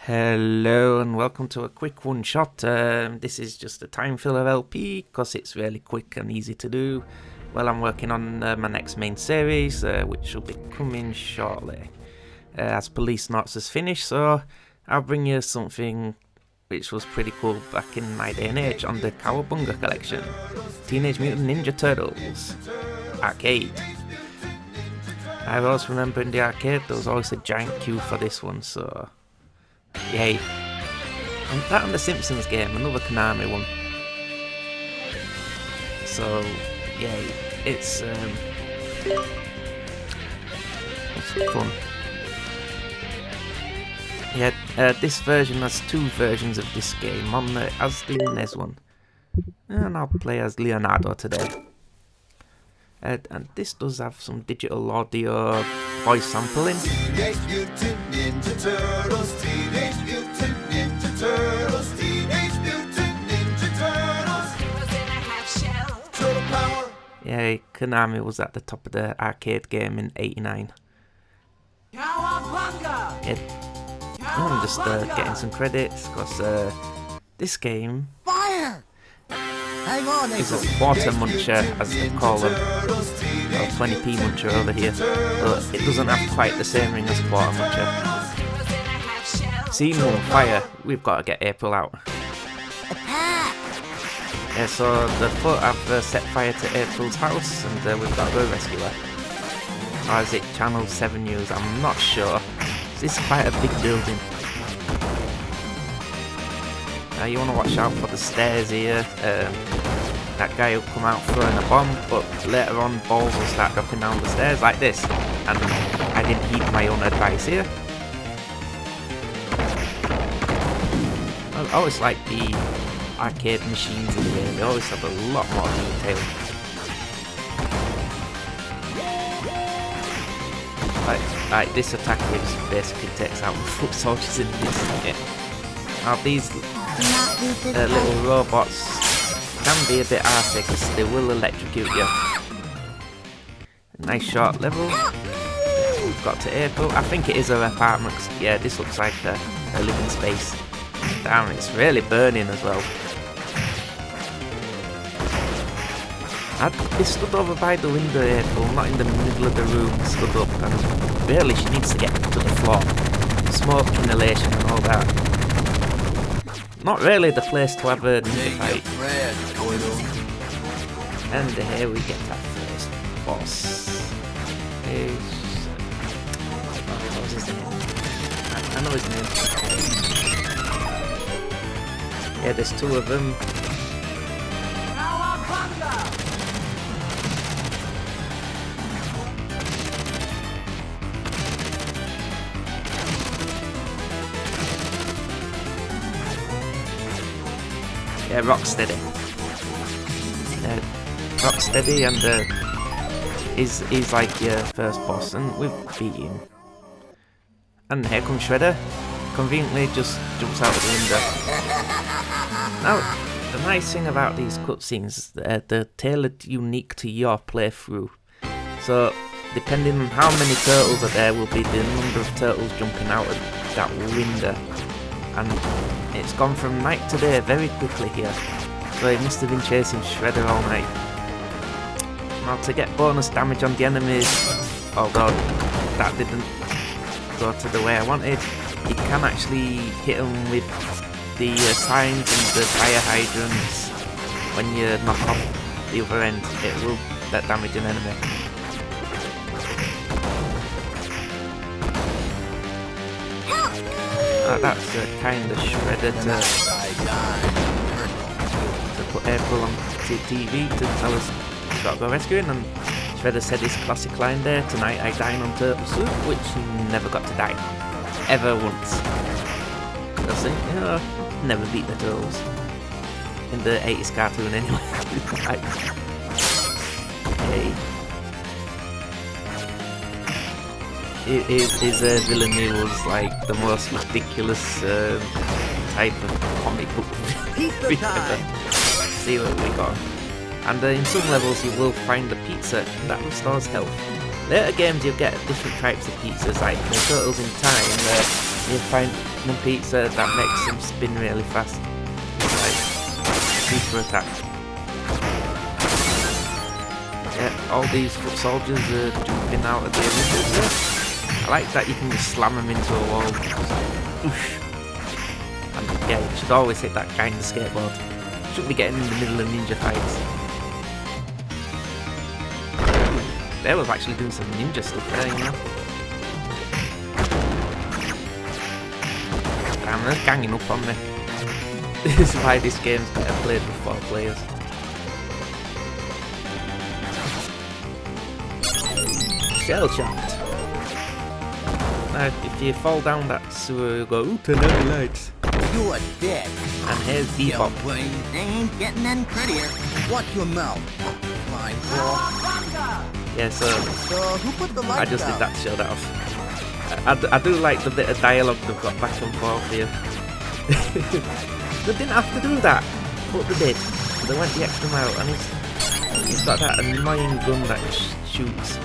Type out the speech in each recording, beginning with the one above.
Hello and welcome to a quick one shot. This is just a time filler LP because it's really quick and easy to do. Well, I'm working on my next main series, which will be coming shortly. As Police Knots has finished, so I'll bring you something which was pretty cool back in my day and age on the Cowabunga collection. Teenage Mutant Ninja Turtles arcade. I always remember in the arcade there was always a giant queue for this one, so yay. And that and the Simpsons game, another Konami one. So yay, it's fun. Yeah, this version has two versions of this game on the as the NES one. And I'll play as Leonardo today. And this does have some digital audio voice sampling. Teenage Mutant Ninja Turtles, Teenage Mutant Ninja Turtles, Teenage Mutant Ninja Turtles. Heroes in a half shell. Turtle power. Yeah, Konami was at the top of the arcade game in '89. Cowabunga! Yeah, I'm just getting some credits because this game. Fire! Hang on, is a quarter muncher, as they call them, or 20p muncher over here, but it doesn't have quite the same ring as a quarter muncher. Scene 1, fire. We've got to get April out. Yeah, so the foot have set fire to April's house, and we've got to go rescue her. Or is it Channel 7 News? I'm not sure. This is quite a big building. You want to watch out for the stairs here. That guy will come out throwing a bomb, but later on balls will start dropping down the stairs like this. And I didn't heed my own advice here. I always like the arcade machines in the game. They always have a lot more detail. Like this attack which basically takes out the foot soldiers in this. Yeah. Now these little robots can be a bit arsey because they will electrocute you. Nice short level. We've got to April. I think it is her apartment. Yeah, this looks like a living space. Damn, it's really burning as well. They stood over by the window, April, not in the middle of the room, stood up, and really she needs to get to the floor. Smoke inhalation and all that. Not really the place to have a ninja fight. And here we get our first boss. What was his name? I know his name. Yeah, there's two of them. Yeah, Rocksteady. Rocksteady, and he's like your first boss, and we've beat him. And here comes Shredder. Conveniently, just jumps out of the window. Now, the nice thing about these cutscenes is that they're tailored unique to your playthrough. So, depending on how many turtles are there, will be the number of turtles jumping out of that window. And it's gone from night to day very quickly here, so he must have been chasing Shredder all night. Now to get bonus damage on the enemies, although that didn't go to the way I wanted, you can actually hit them with the signs and the fire hydrants. When you knock off the other end, it will let damage an enemy. That's kind of Shredder to put April on TV to tell us we've got to go rescuing, and Shredder said his classic line there, "Tonight I dine on turtle soup," which he never got to dine. Ever once. Because he never beat the turtles. In the 80s cartoon anyway. Okay. His villainy was like the most ridiculous type of comic book we ever see what we got. And in some levels you will find a pizza that restores health. Later games you'll get different types of pizzas, like the Turtles in Time, you find Platinum Pizza that makes him spin really fast. It's like super attack. Yeah, all these foot soldiers are jumping out of the arenas. I like that you can just slam them into a wall. Oosh. And yeah, you should always hit that guy in the skateboard. You shouldn't be getting in the middle of ninja fights. They was actually doing some ninja stuff there, you know. Damn, they're ganging up on me. This is why this game's better played with 4 players. Shell shocked. Now, if you fall down that sewer, you go, ooh, turn down the lights. You are dead. And here's Yo, Bebop. brain, they ain't getting any prettier. Watch your mouth. Fine, bro. Yeah, so Who put the lights I just did out? that to show that off. I do like the bit of dialogue they've got back and forth here. They didn't have to do that, but they did. They went the extra mile, and he's got that annoying gun that shoots.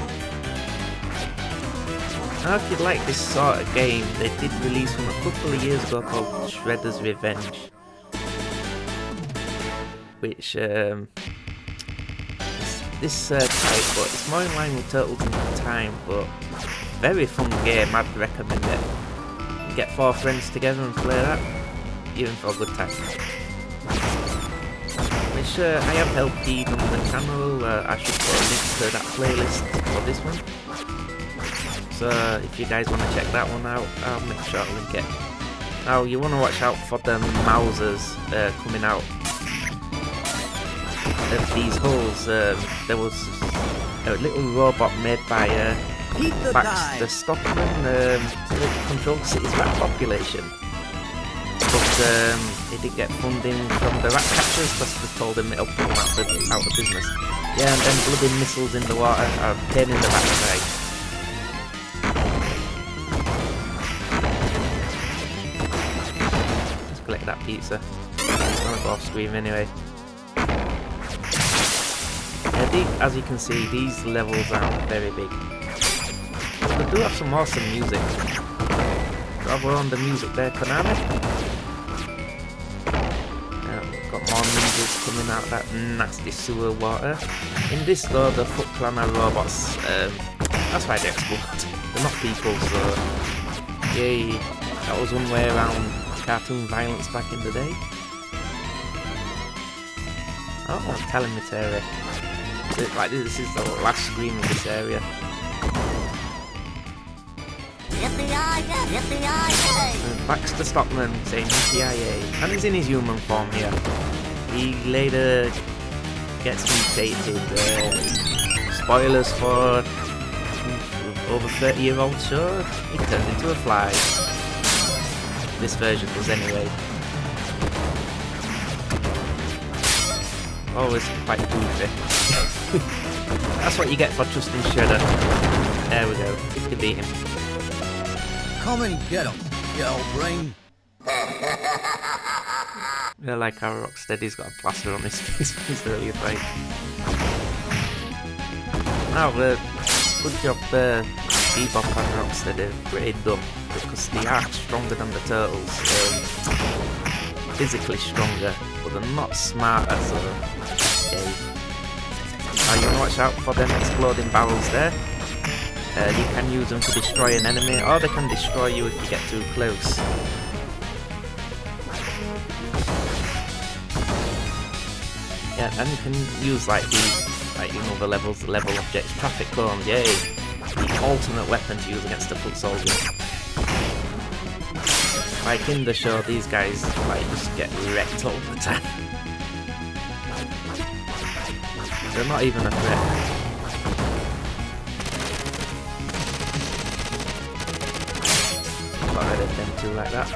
Now, if you like this sort of game, they did release one a couple of years ago called Shredder's Revenge, which this type, but it's more in line with Turtles in Time, but very fun game. I'd recommend it. Get 4 friends together and play that, even for a good time. Which I have LP'd on the channel. I should put a link to that playlist for this one. So if you guys want to check that one out, I'll make sure to link it. Now you want to watch out for the Mousers coming out of these holes. There was a little robot made by Max the Stockman to control the city's rat population. But he did get funding from the rat catchers because they told him it'll put him out of business. Yeah, and then bloody missiles in the water are a pain in the backside. Let's collect that pizza. It's gonna go off screen anyway. Yeah, as you can see, these levels aren't very big. They do have some awesome music. Grab on the music there, Konami. Got more ninjas coming out of that nasty sewer water. In this though, the Foot Clan are robots. That's why they explode. They're not people, so yay. That was one way around cartoon violence back in the day. Oh, telling me Terry. Like this is the last screen of this area. Baxter Stockman saying yippee-yi-yay, and he's in his human form here. He later gets mutated. Spoilers for over 30-year-old show. He turned into a fly. This version does anyway. Always quite goofy. That's what you get for trusting Shredder. There we go. 50 beat him. Come and get him, yell brain. I like how Rocksteady's got a plaster on his face for his earlier fight. Now, good job there, Bebop and Rocksteady. Pretty dumb, because they are stronger than the Turtles. Physically stronger, but they're not smarter, so yay. Now you want to watch out for them exploding barrels there. You can use them to destroy an enemy, or they can destroy you if you get too close. Yeah, and you can use like these, like in other levels, the level objects, traffic cones, yay! The ultimate weapon to use against a foot soldier. Like in the show, these guys like just get wrecked all the time. They're not even a threat. Got rid of them two like that.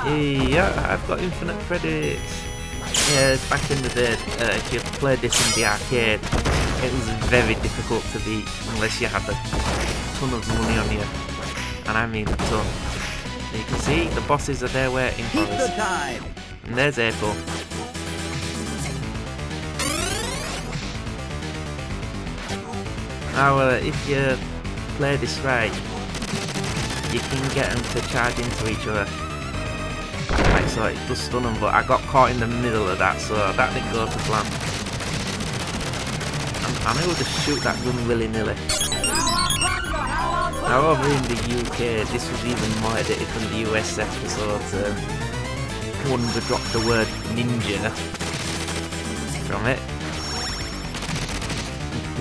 Yeah, I've got infinite credits. Yeah, back in the day, if you played this in the arcade, it was very difficult to beat unless you had a ton of money on you. And I mean a ton. And you can see the bosses are there waiting for us. And there's April. Now, if you play this right, you can get them to charge into each other. Like, so it does stun them, but I got caught in the middle of that, so that didn't go to plan. I'm able to shoot that gun willy-nilly. Now, over in the UK, this was even more edited than the US episode. One would drop the word ninja from it.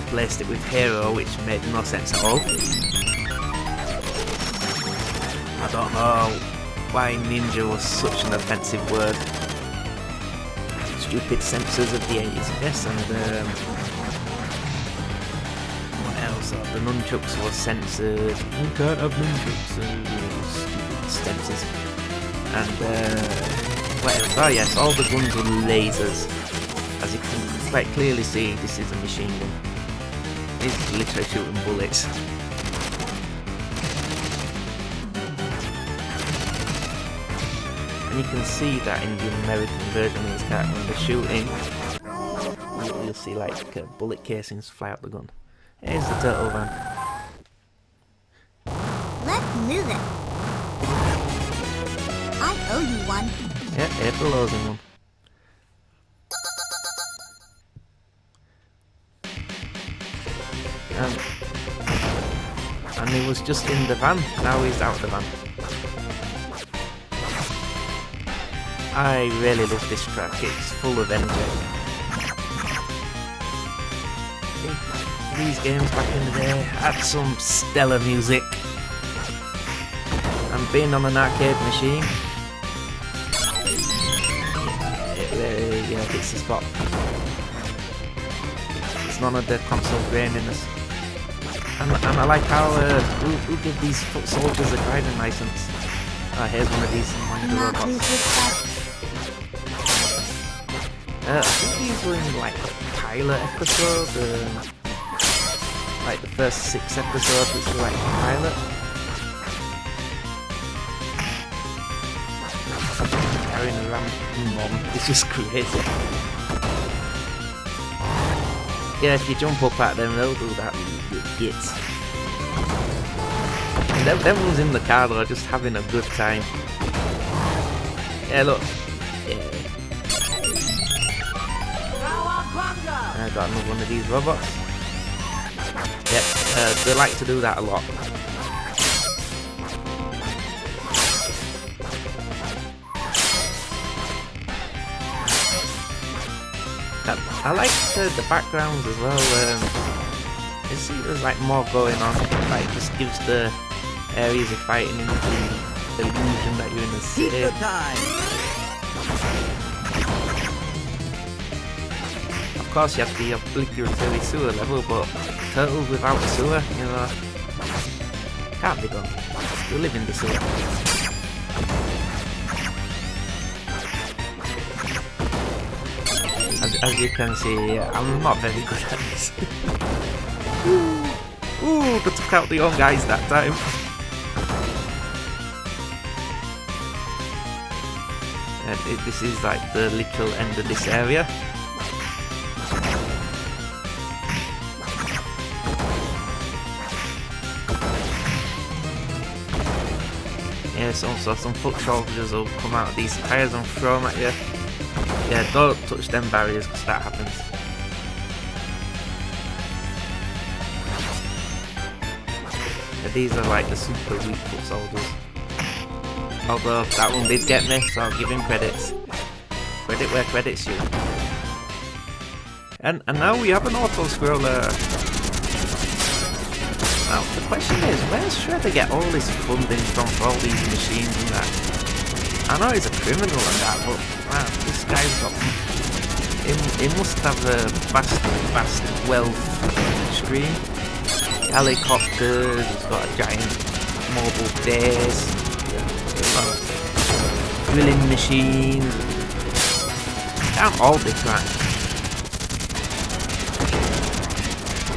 Replaced it with hero, which made no sense at all. I don't know why ninja was such an offensive word. Stupid censors of the 80s, I guess, and what else? The nunchucks were censored. You can't have nunchucks, stupid censors. And what else? Oh yes, all the guns were lasers. As you can quite clearly see, this is a machine gun. It's literally shooting bullets. And you can see that in the American version of this cat when they're shooting. You'll see like bullet casings fly out the gun. Here's the turtle van. Let's move it. I owe you one. Yeah, April owes him one. And he was just in the van, now he's out the van. I really love this track, it's full of energy. These games back in the day had some stellar music. And being on an arcade machine, it really hits the spot. It's none of the console graininess. And I like how who give these foot soldiers a driving license? Oh, here's one of these monitor robots. I think these were in like the pilot episode, like the first 6 episodes, which were like the pilot. Carrying around mom, it's just crazy. Yeah, if you jump up at them, they'll do that with gits. And everyone's in the car though, just having a good time. Yeah, look. Yeah. I got another one of these robots. Yep, they like to do that a lot. I like the backgrounds as well. You see there's like more going on. Like just gives the areas you're fighting in the illusion that you're in a city. Of course you have the obligatory sewer level, but turtles without a sewer, you know, can't be done. You live in the sewer. As you can see, I'm not very good at this. Ooh, they took out the young guys that time. And this is like the literal end of this area. Yes, also some foot soldiers will come out of these tires and throw them at you. Yeah, don't touch them barriers because that happens. Yeah, these are like the super weak foot soldiers. Although that one did get me, so I'll give him credits. Credit where credit's due. And now we have an auto-scroller. Now the question is, where's Shredder get all this funding from for all these machines and that? I know he's a criminal and that, but man, this guy's got... He must have a vast wealth stream. Helicopters, he's got a giant mobile base, drilling machines. Can't all be cracked.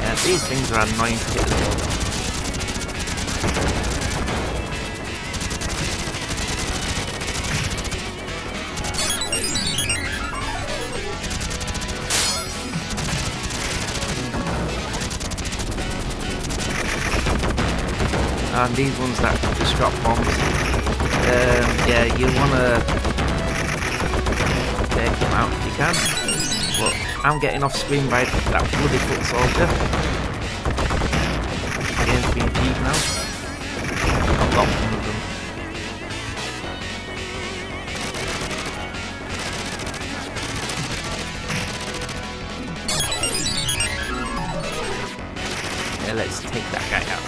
Yeah, these things are annoying to get rid of. And these ones that just drop bombs. Yeah, you wanna take them out if you can. But I'm getting off screen by that bloody foot soldier. The game's being cheap now. I've got one of them. Yeah, let's take that guy out.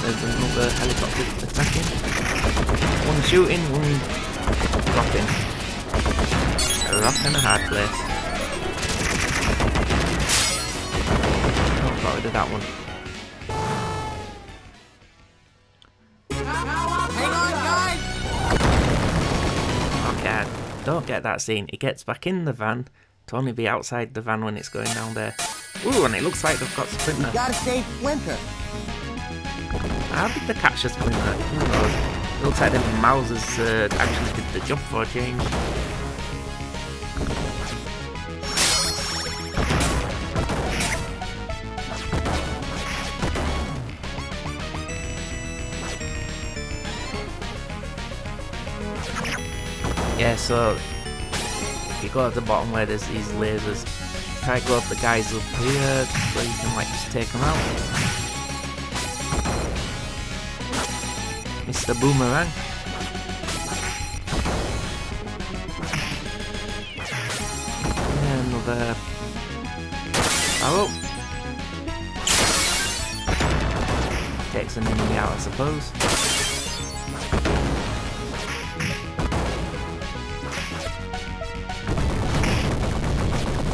There's another helicopter attacking. One shooting, one dropping. A rock and a hard place. Oh, got rid of that one. Hang on, guys! Okay, I don't get that scene. He gets back in the van to only be outside the van when it's going down there. Ooh, and it looks like they've got Splinter. You gotta save Splinter. How did they catch a Splinter? Who knows? It looks like the Mousers actually did the job for a change. Yeah, so if you go at the bottom where there's these lasers, try to go up the guys up here so you can like just take them out. Mr. Boomerang. Yeah, another arrow. Takes an enemy out, I suppose.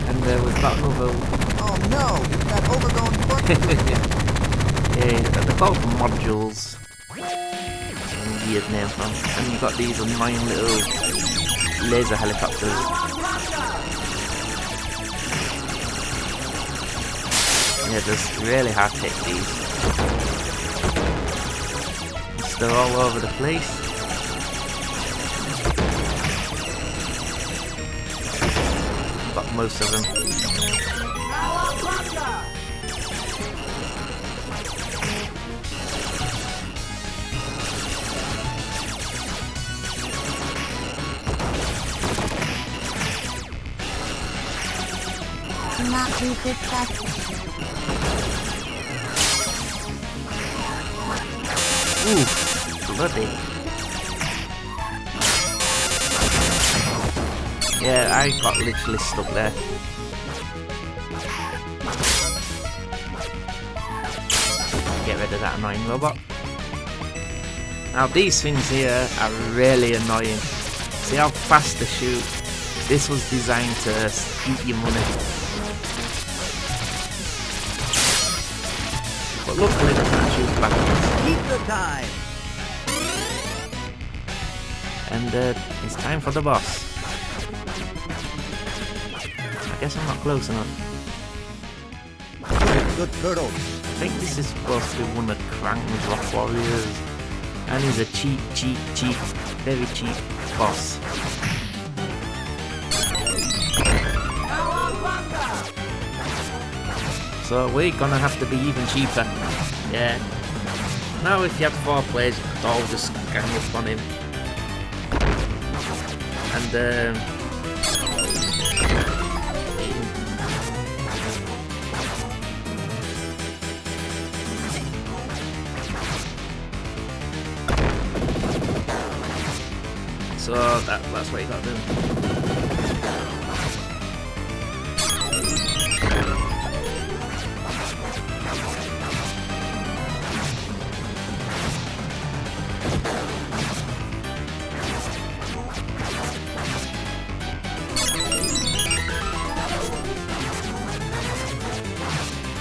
And we've got another. Oh no! That overgrown foot! Yeah, they're called modules. Weird name from. And you've got these annoying little laser helicopters. Yeah, just really hard to hit these. They're all over the place. Got most of them. Not be successful. Ooh, bloody. Yeah, I got literally stuck there. Get rid of that annoying robot. Now these things here are really annoying. See how fast they shoot? This was designed to eat your money. But luckily they can't shoot backwards. Keep the time! And it's time for the boss. I guess I'm not close enough. Good turtles. I think this is supposed to be one of Krang's Rock Warriors. And he's a cheap, very cheap boss. So we're gonna have to be even cheaper. Yeah. Now if you have 4 players, you could all just gang up on him. And so that's what you gotta do.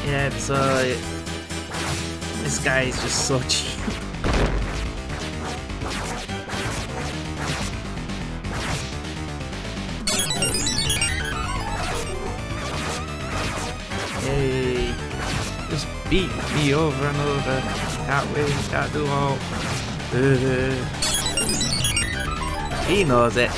Yeah, so this guy is just so cheap. Hey, just beat me over and over. Can't win, can't do all. He knows it.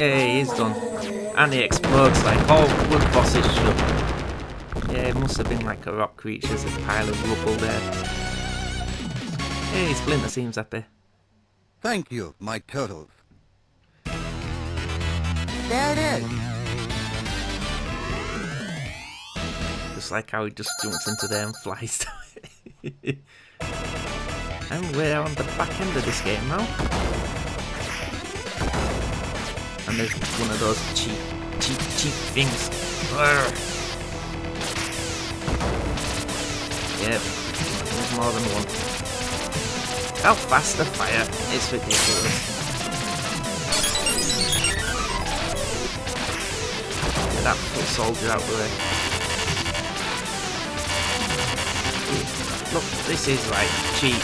Yay, he's done. And he explodes like all good bosses should. Yeah, it must have been like a rock creature's a pile of rubble there. Hey, Splinter seems happy. Thank you, my turtles. There it is. Just like how he just jumps into there and flies to it. And we're on the back end of this game now. And there's one of those cheap things. Urgh. Yep, there's more than one. How fast the fire? It's ridiculous. Get that foot soldier out of the way. Look, this is like cheap.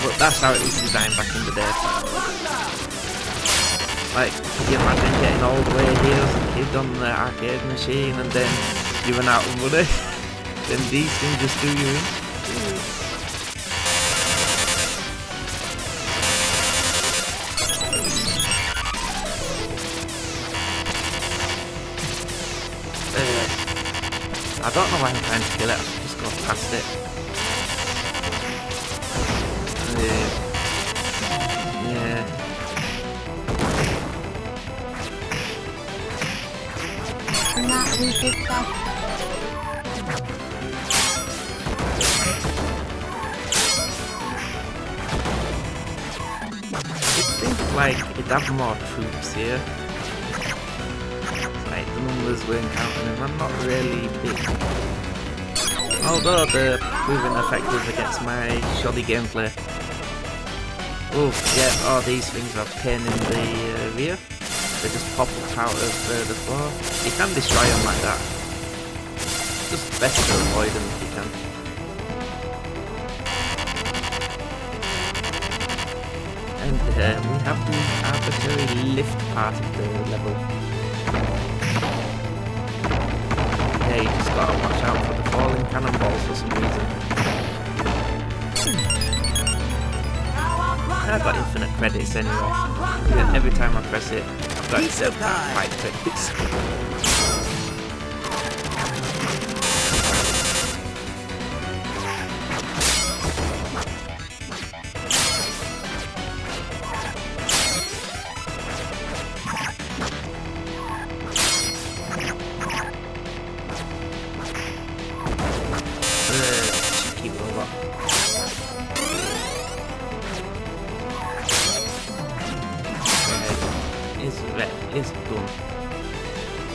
But that's how it was designed back in the day. Like, can you imagine getting all the way here as a kid on the arcade machine and then you run out of money? Then these things just do you in. I don't know why I'm trying to kill it, I'll just go past it. Yeah. Not resistant. You'd think like it'd have more troops here. Like the numbers we're encountering are not really big. Although they're proving effective against my shoddy gameplay. Oh yeah, all these things are pain in the rear. They just pop up out of the floor. You can destroy them like that. Just best to avoid them if you can. And we have the arbitrary lift part of the level. Yeah, you just gotta watch out for the falling cannonballs for some reason. I've got infinite credits anyway. Every time I press it, I've got 5 credits. Cheeky robot. Is done.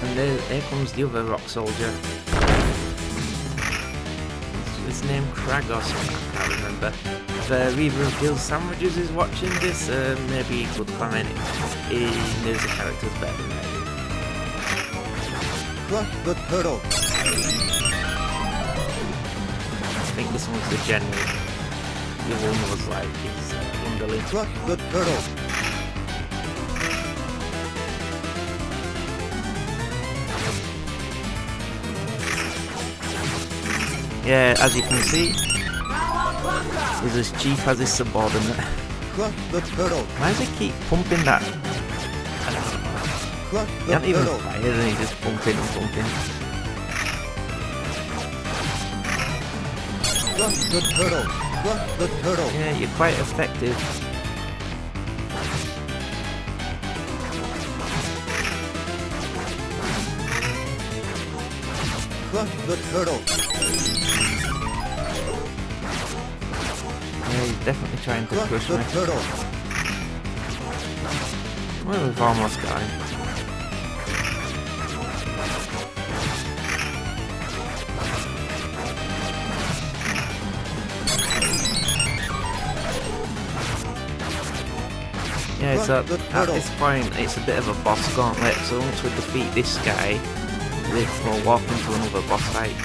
And there comes the other rock soldier. His name Crag or something, I can't remember. If Reaver of Guild Sandwiches is watching this, maybe he could comment. He knows the characters better than I do. Crush the turtle. I think this one's the general. The other one was like his underling. Crush the turtle. Yeah, as you can see, he's as cheap as his subordinate. Crush the turtle. Why does he keep pumping that? Crush He the can't even turtle. fire and he's just pumping and pumping. Crush the turtle. Crush the turtle. Yeah, you're quite effective. Crush the turtle. Yeah, he's definitely trying to Crush crush the me. turtle. Well, we've almost got him. Yeah, so at this point it's a bit of a boss gauntlet, so once we defeat this guy, we'll walk into another boss fight.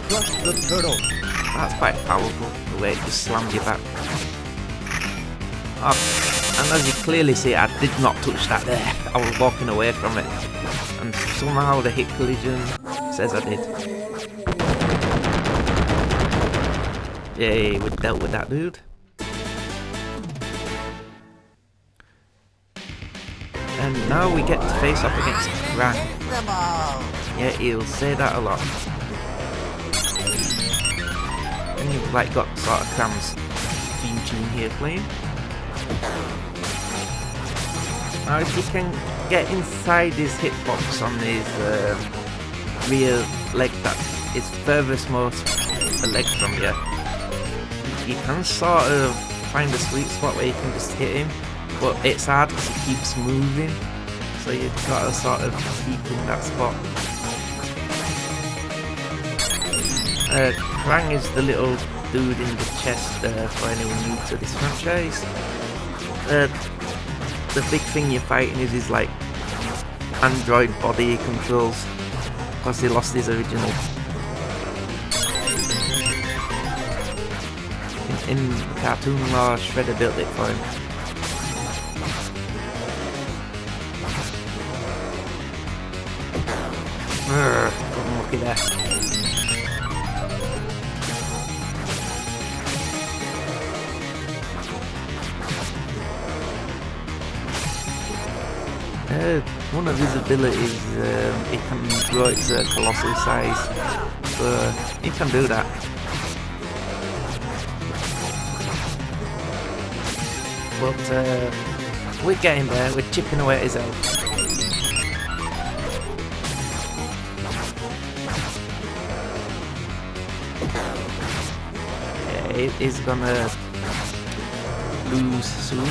Crush the turtle. That's quite powerful, the way it just slams you back. Oh, and as you clearly see, I did not touch that there. I was walking away from it. And somehow the hit collision says I did. Yay, we dealt with that dude. And now we get to face off against Krang. Invincible! Yeah, he'll say that a lot. And you've like got sort of Krang's theme tune here playing. Now if you can get inside his hitbox on his rear leg that is furthest most leg from you, you can sort of find a sweet spot where you can just hit him, but it's hard because he keeps moving, so you've got to sort of keep in that spot. Krang is the little dude in the chest for anyone new to this franchise. The big thing you're fighting is his like android body he controls, because he lost his original. In cartoon law, Shredder built it for him. Got unlucky there. One of his abilities, it can grow it to a colossal size, so he can do that. But we're getting there, we're chipping away at his health. Yeah, he's gonna lose soon.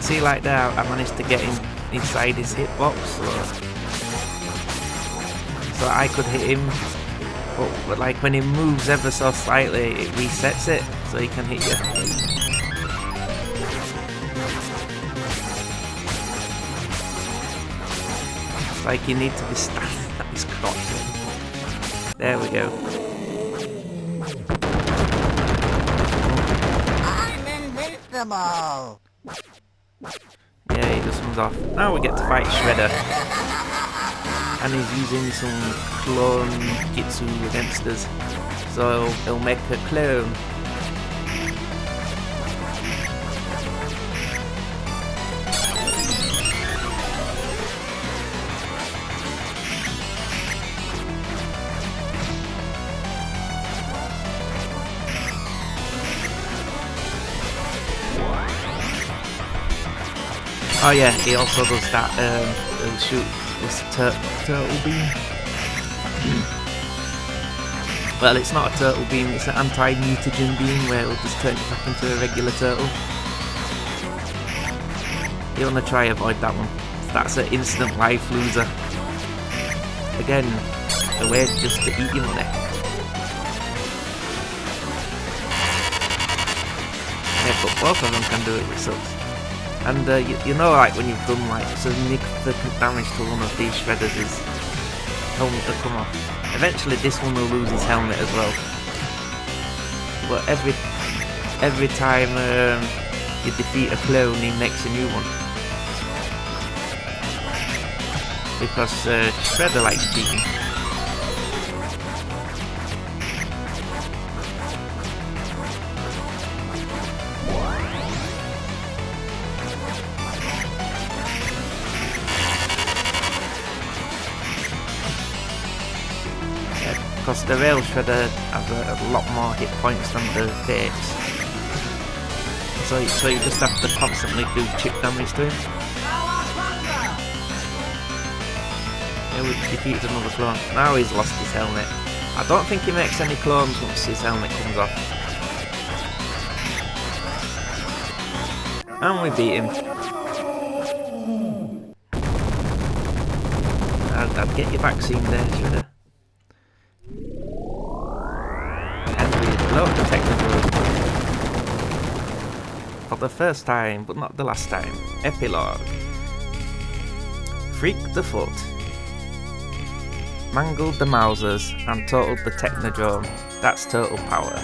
See like there, I managed to get him inside his hitbox, so I could hit him, but like when he moves ever so slightly, it resets it, so he can hit you. It's like you need to be standing at his crotch. There we go. I'm invincible! Yeah, he just comes off. Now we get to fight Shredder. And he's using some clone jitsu against us. So he'll make a clone. Oh yeah, he also does that, he'll shoot this turtle beam. Well, it's not a turtle beam, it's an anti-mutagen beam where it'll just turn you back into a regular turtle. You wanna try avoid that one. That's an instant life loser. Again, a way just to eat your money. Yeah, but both of them can do it with subs. And you know, like when you've done like significant damage to one of these shredders, his helmet will come off. Eventually this one will lose his helmet as well. But every time you defeat a clone, he makes a new one. Because Shredder likes cheating. Because the real Shredder has a lot more hit points than the fakes. So you just have to constantly do chip damage to him. Yeah, we've defeated another clone. Now he's lost his helmet. I don't think he makes any clones once his helmet comes off. And we beat him. I'd get your vaccine there, Shredder. Love the technical. For the first time, but not the last time. Epilogue. Freaked the foot. Mangled the Mousers and totaled the Technodrome. That's total power.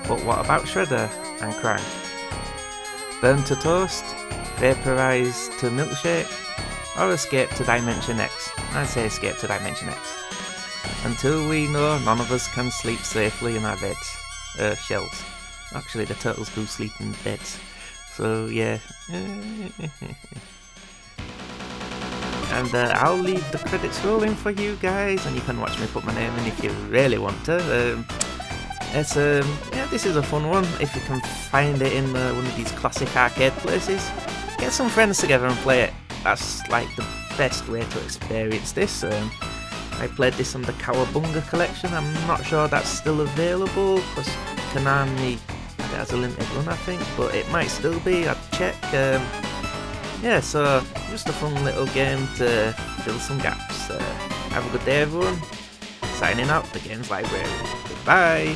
But what about Shredder and Krang? Burned to toast? Vaporized to milkshake? Or escape to Dimension X? I say escape to Dimension X. Until we know, none of us can sleep safely in our beds. Shells. Actually, the turtles do sleep in beds. So, yeah. And I'll leave the credits rolling for you guys, and you can watch me put my name in if you really want to. Yeah, this is a fun one. If you can find it in one of these classic arcade places, get some friends together and play it. That's like the best way to experience this. I played this on the Cowabunga collection. I'm not sure that's still available because Konami has a limited run, I think, but it might still be. I'd check. Yeah, so just a fun little game to fill some gaps. Have a good day, everyone. Signing out, the Games Library. Goodbye.